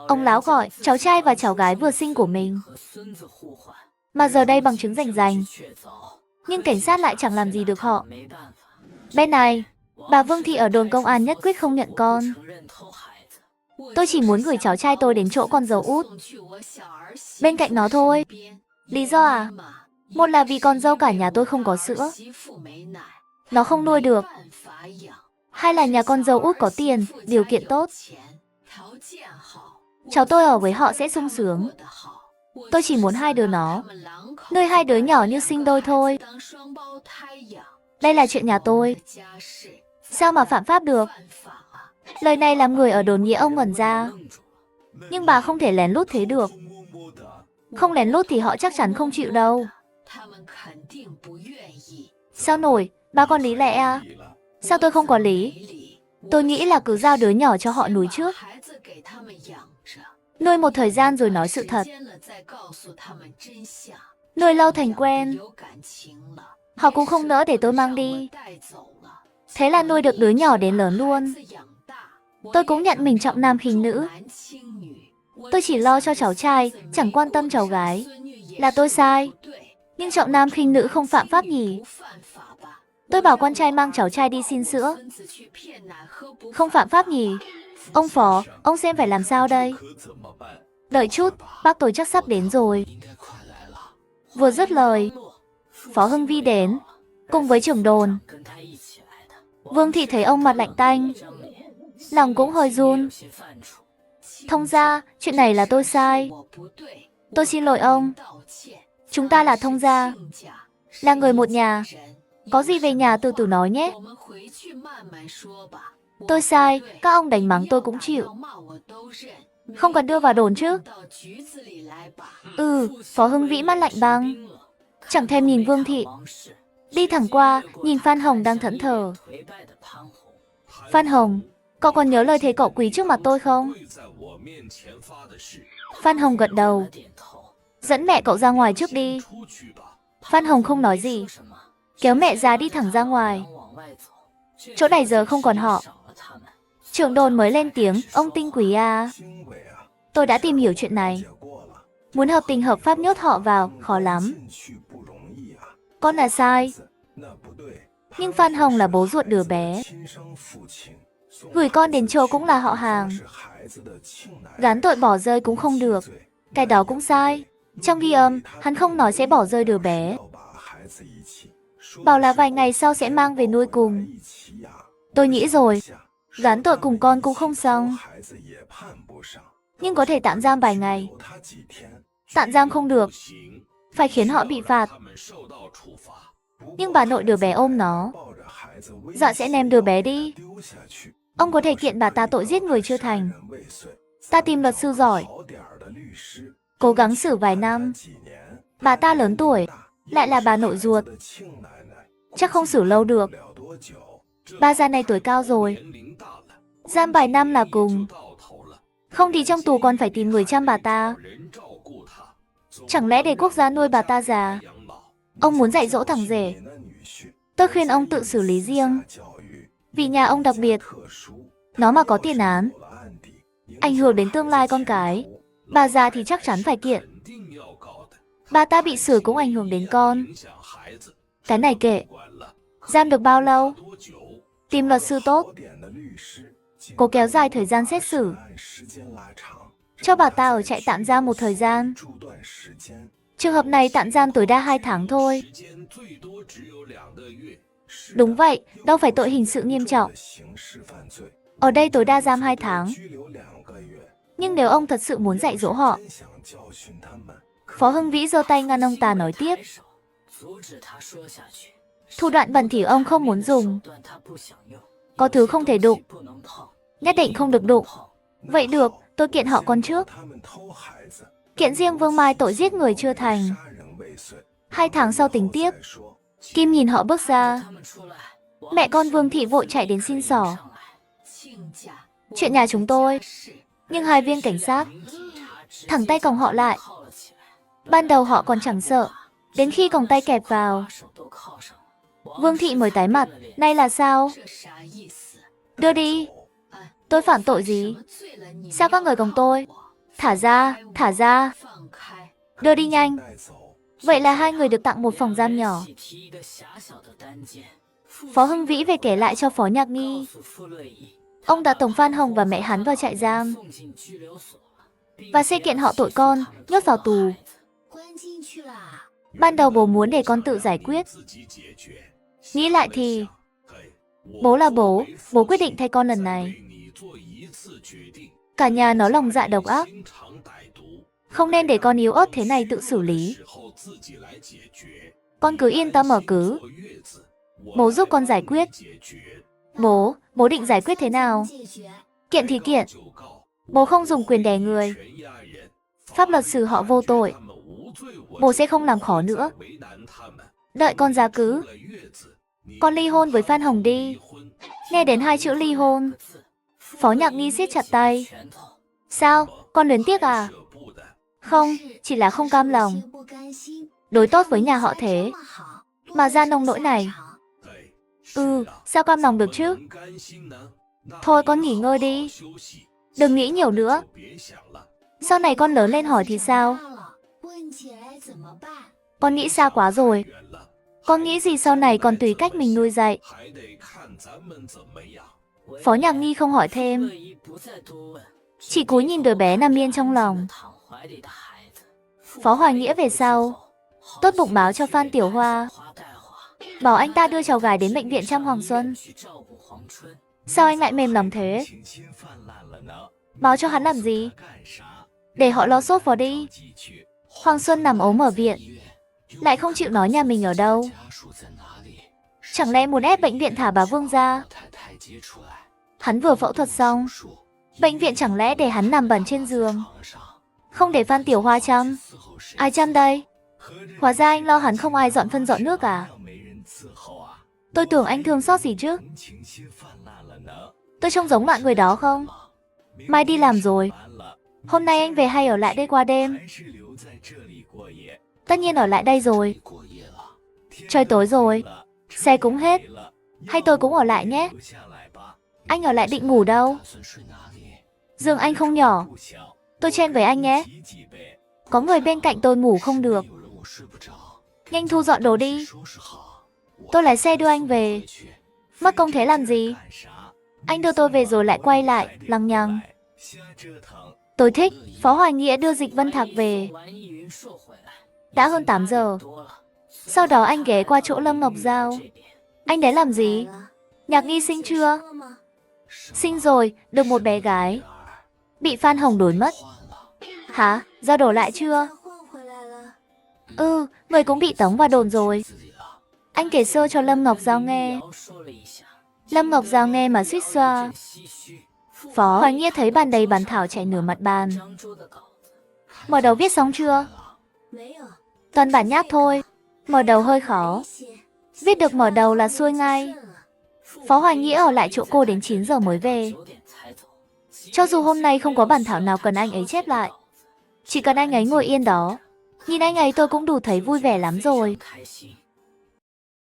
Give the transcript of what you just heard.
Ông lão gọi cháu trai và cháu gái vừa sinh của mình. Mà giờ đây bằng chứng rành rành. Nhưng cảnh sát lại chẳng làm gì được họ. Bên này, bà Vương Thị ở đồn công an nhất quyết không nhận con. Tôi chỉ muốn gửi cháu trai tôi đến chỗ con dâu út. Bên cạnh nó thôi. Lý do à? Một là vì con dâu cả nhà tôi không có sữa. Nó không nuôi được. Hai là nhà con dâu út có tiền, điều kiện tốt. Cháu tôi ở với họ sẽ sung sướng. Tôi chỉ muốn hai đứa nó nuôi hai đứa nhỏ như sinh đôi thôi. Đây là chuyện nhà tôi. Sao mà phạm pháp được? Lời này làm người ở đồn nghĩa ông ngẩn ra. Nhưng bà không thể lén lút thế được. Không lén lút thì họ chắc chắn không chịu đâu. Sao nổi, bà còn lý lẽ à? Sao tôi không có lý? Tôi nghĩ là cứ giao đứa nhỏ cho họ nuôi trước. Nuôi một thời gian rồi nói sự thật. Nuôi lâu thành quen. Họ cũng không nỡ để tôi mang đi. Thế là nuôi được đứa nhỏ đến lớn luôn. Tôi cũng nhận mình trọng nam khinh nữ. Tôi chỉ lo cho cháu trai, chẳng quan tâm cháu gái. Là tôi sai. Nhưng trọng nam khinh nữ không phạm pháp nhỉ? Tôi bảo con trai mang cháu trai đi xin sữa. Không phạm pháp nhỉ? Ông Phó, ông xem phải làm sao đây? Đợi chút, bác tôi chắc sắp đến rồi. Vừa dứt lời, Phó Hưng Vi đến, cùng với trưởng đồn. Vương Thị thấy ông mặt lạnh tanh, lòng cũng hơi run. Thông gia, chuyện này là tôi sai. Tôi xin lỗi ông. Chúng ta là thông gia, là người một nhà. Có gì về nhà từ từ nói nhé. Tôi sai, các ông đánh mắng tôi cũng chịu. Không cần đưa vào đồn chứ. Phó Hưng Vĩ mắt lạnh băng, chẳng thèm nhìn Vương Thị. Đi thẳng qua, nhìn Phan Hồng đang thẫn thờ. Phan Hồng, cậu còn nhớ lời thề cậu quỳ trước mặt tôi không? Phan Hồng gật đầu. Dẫn mẹ cậu ra ngoài trước đi. Phan Hồng không nói gì, kéo mẹ già đi thẳng ra ngoài. Chỗ này giờ không còn họ. Trưởng đồn mới lên tiếng, ông Tinh Quý à. Tôi đã tìm hiểu chuyện này. Muốn hợp tình hợp pháp nhốt họ vào, khó lắm. Con là sai. Nhưng Phan Hồng là bố ruột đứa bé. Gửi con đến chỗ cũng là họ hàng. Gán tội bỏ rơi cũng không được. Cái đó cũng sai. Trong ghi âm, hắn không nói sẽ bỏ rơi đứa bé. Bảo là vài ngày sau sẽ mang về nuôi cùng. Tôi nghĩ rồi, gán tội cùng con cũng không xong. Nhưng có thể tạm giam vài ngày. Tạm giam không được, phải khiến họ bị phạt. Nhưng bà nội đứa bé ôm nó, dọa sẽ ném đứa bé đi. Ông có thể kiện bà ta tội giết người chưa thành. Ta tìm luật sư giỏi, cố gắng xử vài năm. Bà ta lớn tuổi, lại là bà nội ruột, chắc không xử lâu được. Bà già này tuổi cao rồi, giam vài năm là cùng. Không thì trong tù còn phải tìm người chăm bà ta. Chẳng lẽ để quốc gia nuôi bà ta già? Ông muốn dạy dỗ thằng rể. Tôi khuyên ông tự xử lý riêng. Vì nhà ông đặc biệt, nó mà có tiền án, ảnh hưởng đến tương lai con cái. Bà già thì chắc chắn phải kiện. Bà ta bị xử cũng ảnh hưởng đến con. Cái này kệ. Giam được bao lâu? Tìm luật sư tốt, cố kéo dài thời gian xét xử. Cho bà ta ở trại tạm giam một thời gian. Trường hợp này tạm giam tối đa 2 tháng thôi. Đúng vậy, đâu phải tội hình sự nghiêm trọng. Ở đây tối đa giam 2 tháng. Nhưng nếu ông thật sự muốn dạy dỗ họ. Phó Hưng Vĩ giơ tay ngăn ông ta nói tiếp. Thủ đoạn bẩn thỉu ông không muốn dùng. Có thứ không thể đụng, nhất định không được đụng. Vậy được, tôi kiện họ con trước. Kiện riêng Vương Mai tội giết người chưa thành. 2 tháng sau tính tiếp. Kim nhìn họ bước ra. Mẹ con Vương Thị vội chạy đến xin xỏ. Chuyện nhà chúng tôi. Nhưng hai viên cảnh sát thẳng tay còng họ lại. Ban đầu họ còn chẳng sợ, đến khi còng tay kẹp vào, Vương Thị mới tái mặt. Nay là sao? Đưa đi. Tôi phạm tội gì? Sao các người còng tôi? thả ra, đưa đi nhanh. Vậy là hai người được tặng một phòng giam nhỏ. Phó Hưng Vĩ về kể lại cho Phó Nhạc Nghi. Ông đã tống Phan Hồng và mẹ hắn vào trại giam và sẽ kiện họ tội con, nhốt vào tù. Ban đầu bố muốn để con tự giải quyết. Nghĩ lại thì bố là bố quyết định thay con lần này. Cả nhà nó lòng dạ độc ác. Không nên để con yếu ớt thế này tự xử lý. Con cứ yên tâm ở cứ. Bố giúp con giải quyết. Bố định giải quyết thế nào? Kiện thì kiện. Bố không dùng quyền đè người. Pháp luật xử họ vô tội. Bố sẽ không làm khó nữa. Đợi con ra cứ. Con ly hôn với Phan Hồng đi. Nghe đến hai chữ ly hôn, Phó Nhạc Nghi siết chặt tay. Sao? Con luyến tiếc à? Không, chỉ là không cam lòng. Đối tốt với nhà họ thế mà ra nông nỗi này. Sao cam lòng được chứ? Thôi con nghỉ ngơi đi. Đừng nghĩ nhiều nữa. Sau này con lớn lên hỏi thì sao? Con nghĩ xa quá rồi. Con nghĩ gì sau này còn tùy cách mình nuôi dạy. Phó Nhạc Nghi không hỏi thêm, chỉ cúi nhìn đứa bé nằm yên trong lòng. Phó Hoài Nghĩa về sau tốt bụng báo cho Phan Tiểu Hoa, bảo anh ta đưa cháu gái đến bệnh viện Trăm Hoàng Xuân. Sao anh lại mềm lòng thế? Báo cho hắn làm gì? Để họ lo sốt vào đi. Hoàng Xuân nằm ốm ở viện, lại không chịu nói nhà mình ở đâu. Chẳng lẽ muốn ép bệnh viện thả bà Vương ra? Hắn vừa phẫu thuật xong, bệnh viện chẳng lẽ để hắn nằm bẩn trên giường, không để Phan Tiểu Hoa chăm? Ai chăm đây? Hóa ra anh lo hắn không ai dọn phân dọn nước à? Tôi tưởng anh thương xót gì chứ. Tôi trông giống loại người đó không? Mai đi làm rồi. Hôm nay anh về hay ở lại đây qua đêm? Tất nhiên ở lại đây rồi. Trời tối rồi, xe cũng hết. Hay tôi cũng ở lại nhé. Anh ở lại định ngủ đâu? Giường anh không nhỏ. Tôi chen với anh nhé. Có người bên cạnh tôi ngủ không được. Nhanh thu dọn đồ đi. Tôi lái xe đưa anh về. Mất công thế làm gì? Anh đưa tôi về rồi lại quay lại, lằng nhằng. Tôi thích. Phó Hoài Nghĩa đưa Dịch Vân Thạc về. Đã hơn 8 giờ. Sau đó anh ghé qua chỗ Lâm Ngọc Giao. Anh đấy làm gì? Nhạc Nghi sinh chưa? Sinh rồi, được một bé gái. Bị Phan Hồng đuổi mất. Hả? Giao đổ lại chưa? Người cũng bị tống vào đồn rồi. Anh kể sơ cho Lâm Ngọc Giao nghe. Lâm Ngọc Giao nghe mà suýt xoa. Phó Hoài Nghĩa thấy bàn đầy bản thảo chảy nửa mặt bàn. Mở đầu viết xong chưa? Toàn bản nháp thôi. Mở đầu hơi khó. Viết được mở đầu là xuôi ngay. Phó Hoài Nghĩa ở lại chỗ cô đến 9 giờ mới về. Cho dù hôm nay không có bản thảo nào cần anh ấy chép lại, chỉ cần anh ấy ngồi yên đó, nhìn anh ấy tôi cũng đủ thấy vui vẻ lắm rồi.